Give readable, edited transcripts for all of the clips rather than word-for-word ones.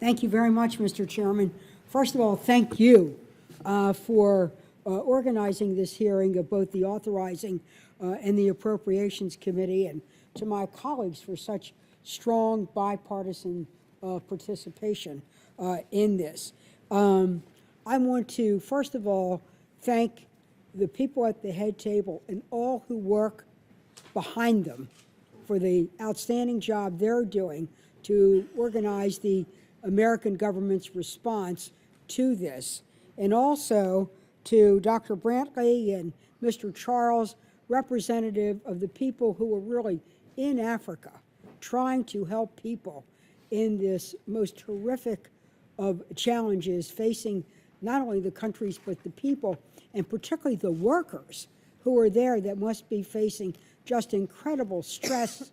Thank you very much, Mr. Chairman. First of all, thank you for organizing this hearing of both the authorizing and the Appropriations Committee, and to my colleagues for such strong bipartisan participation in this. I want to, first of all, thank the people at the head table and all who work behind them for the outstanding job they're doing to organize the American government's response to this, and also to Dr. Brantley and Mr. Charles, representative of the people who are really in Africa, trying to help people in this most horrific of challenges facing not only the countries but the people, and particularly the workers who are there that must be facing just incredible stress.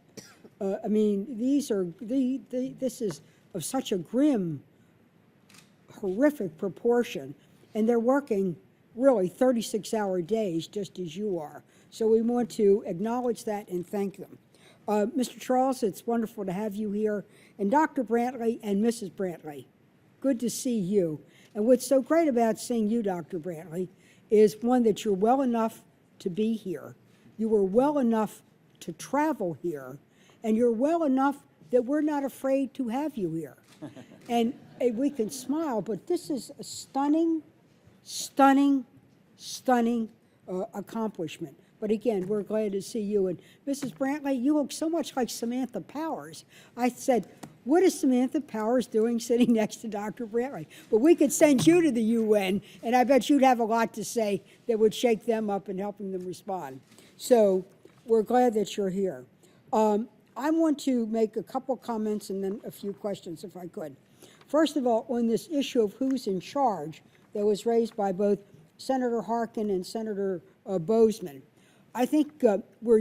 I mean, this is of such a grim, horrific proportion, and they're working really 36-hour days just as you are. So we want to acknowledge that and thank them. Mr. Charles, it's wonderful to have you here, and Dr. Brantley and Mrs. Brantley, good to see you. And what's so great about seeing you, Dr. Brantley, is one, that you're well enough to be here. You were well enough to travel here, and you're well enough that we're not afraid to have you here. And we can smile, but this is a stunning, stunning, stunning accomplishment. But again, we're glad to see you. And Mrs. Brantley, you look so much like Samantha Powers. I said, what is Samantha Powers doing sitting next to Dr. Brantley? But we could send you to the UN, and I bet you'd have a lot to say that would shake them up and helping them respond. So we're glad that you're here. I want to make a couple comments and then a few questions, if I could. First of all, on this issue of who's in charge that was raised by both Senator Harkin and Senator Bozeman, I think where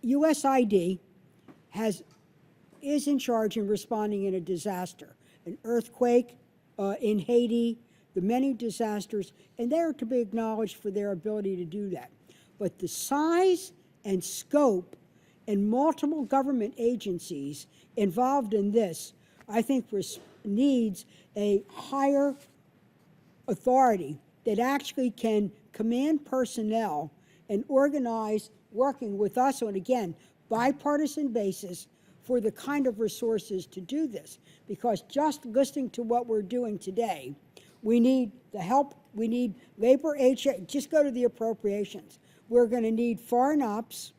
USID is in charge in responding in a disaster, an earthquake in Haiti, the many disasters, and they're to be acknowledged for their ability to do that. But the size and scope and multiple government agencies involved in this, I think needs a higher authority that actually can command personnel and organize working with us on, again, bipartisan basis for the kind of resources to do this. Because just listening to what we're doing today, we need the help, we need labor, just go to the appropriations. We're going to need foreign ops,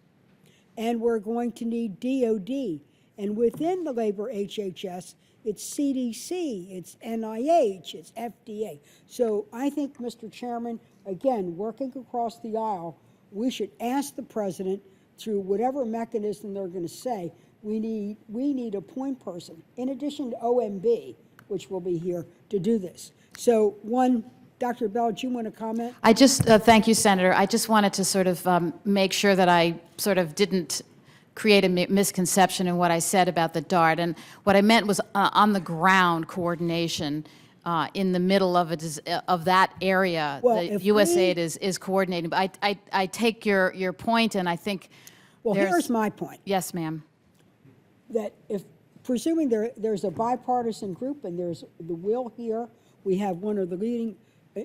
and we're going to need DOD. And within the labor HHS, it's CDC, it's NIH, it's FDA. So I think, Mr. Chairman, again, working across the aisle, we should ask the president, through whatever mechanism they're going to say, we need a point person, in addition to OMB, which will be here, to do this. So one, Dr. Bell, do you want to comment? I just, thank you, Senator. I just wanted to sort of make sure that I sort of didn't create a misconception in what I said about the DART. And what I meant was on the ground coordination in the middle of that area. Well, the USAID is coordinating. But I take your point, and I think here's my point. Yes, ma'am. That if, presuming there's a bipartisan group and there's the will here, we have one of the leading,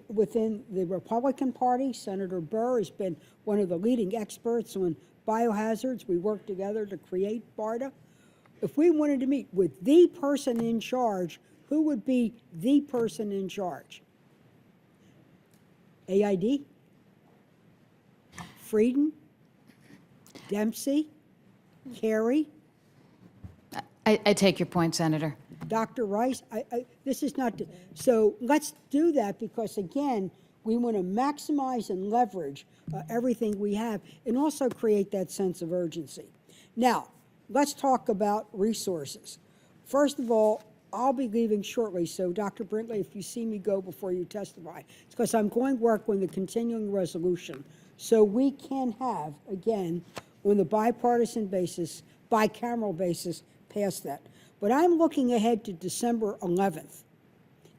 within the Republican Party, Senator Burr has been one of the leading experts on biohazards. We worked together to create BARDA. If we wanted to meet with the person in charge, who would be the person in charge? AID? Frieden? Dempsey? Kerry? I take your point, Senator. Dr. Rice, this is not, so let's do that, because again, we want to maximize and leverage everything we have and also create that sense of urgency. Now, let's talk about resources. First of all, I'll be leaving shortly, so Dr. Brantley, if you see me go before you testify, it's because I'm going to work on the continuing resolution so we can have, again, on the bipartisan basis, bicameral basis, pass that. But I'm looking ahead to December 11th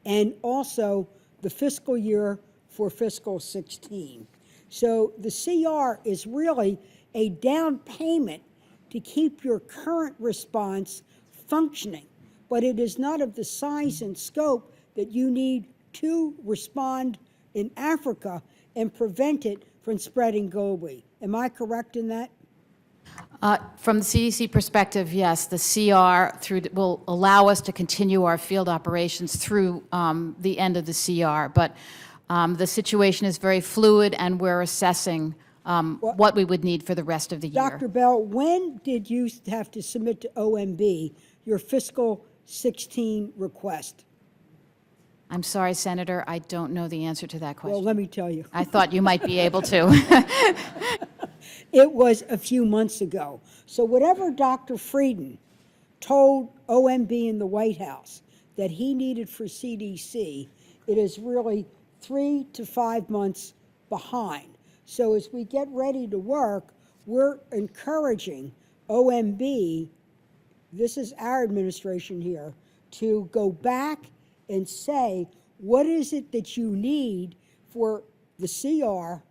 and also the fiscal year for fiscal 16. So the CR is really a down payment to keep your current response functioning. but it is not of the size and scope that you need to respond in Africa and prevent it from spreading globally. Am I correct in that? From the CDC perspective, yes, the CR will allow us to continue our field operations through the end of the CR. But the situation is very fluid, and we're assessing what we would need for the rest of the year. Dr. Bell, when did you have to submit to OMB your fiscal 16 request? I'm sorry, Senator, I don't know the answer to that question. Well, let me tell you. I thought you might be able to. It was a few months ago. So whatever Dr. Frieden told OMB in the White House that he needed for CDC, it is really 3 to 5 months behind. So as we get ready to work, we're encouraging OMB, this is our administration here, to go back and say, what is it that you need for the CR,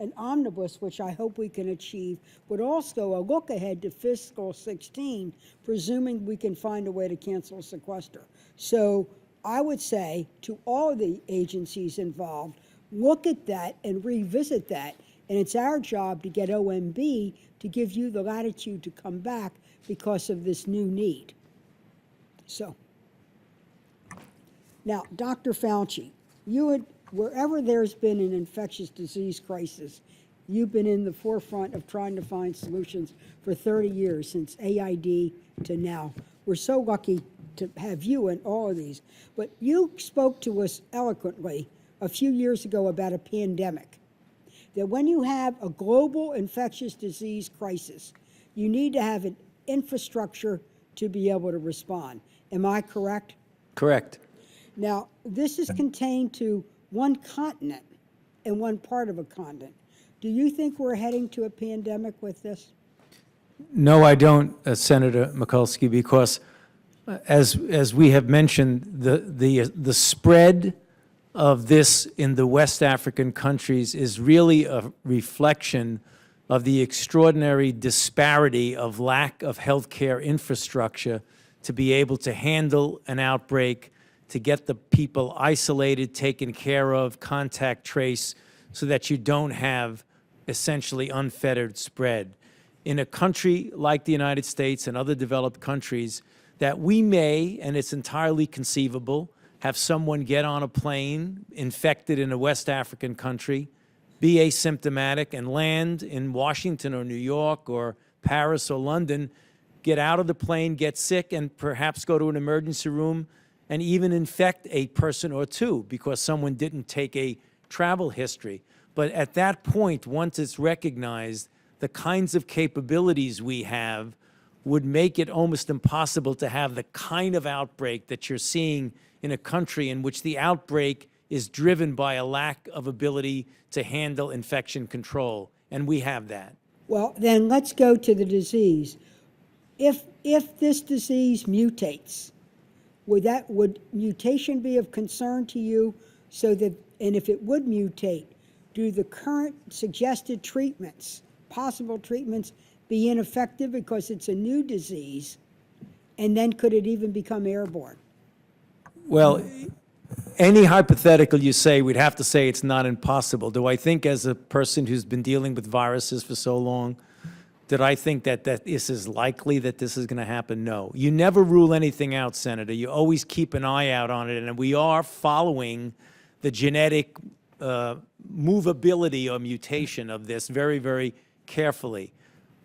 an omnibus, which I hope we can achieve, but also a look ahead to fiscal 16, presuming we can find a way to cancel sequester. So I would say to all of the agencies involved, look at that and revisit that. And it's our job to get OMB to give you the latitude to come back because of this new need. So, now, Dr. Fauci, wherever there's been an infectious disease crisis, you've been in the forefront of trying to find solutions for 30 years, since AID to now. We're so lucky to have you in all of these. But you spoke to us eloquently a few years ago about a pandemic, that when you have a global infectious disease crisis, you need to have an infrastructure to be able to respond. Am I correct? Correct. Now, this is contained to one continent and one part of a continent. Do you think we're heading to a pandemic with this? No, I don't, Senator Mikulski, because as we have mentioned, the spread of this in the West African countries is really a reflection of the extraordinary disparity of lack of healthcare infrastructure to be able to handle an outbreak, to get the people isolated, taken care of, contact trace, so that you don't have essentially unfettered spread. In a country like the United States and other developed countries, that we may, and it's entirely conceivable, have someone get on a plane infected in a West African country, be asymptomatic, and land in Washington or New York or Paris or London, get out of the plane, get sick, and perhaps go to an emergency room and even infect a person or two because someone didn't take a travel history. But at that point, once it's recognized, the kinds of capabilities we have would make it almost impossible to have the kind of outbreak that you're seeing in a country in which the outbreak is driven by a lack of ability to handle infection control. And we have that. Well, then let's go to the disease. If this disease mutates, would mutation be of concern to you? So that, and if it would mutate, do the current suggested treatments, possible treatments, be ineffective because it's a new disease? And then could it even become airborne? Well, any hypothetical you say, we'd have to say it's not impossible. Do I think, as a person who's been dealing with viruses for so long, did I think that this is likely that this is going to happen? No. You never rule anything out, Senator. You always keep an eye out on it, and we are following the genetic movability or mutation of this very, very carefully.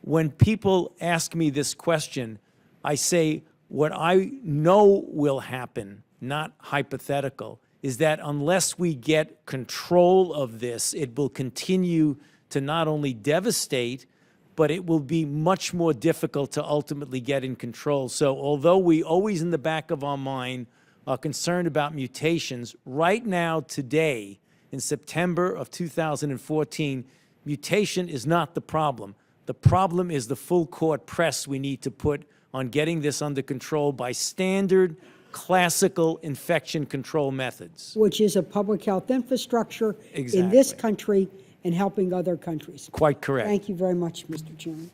When people ask me this question, I say what I know will happen, not hypothetical, is that unless we get control of this, it will continue to not only devastate, but it will be much more difficult to ultimately get in control. So although we always in the back of our mind are concerned about mutations, right now, today, in September of 2014, mutation is not the problem. The problem is the full court press we need to put on getting this under control by standard classical infection control methods. Which is a public health infrastructure Exactly. in this country and helping other countries. Quite correct. Thank you very much, Mr. Chairman.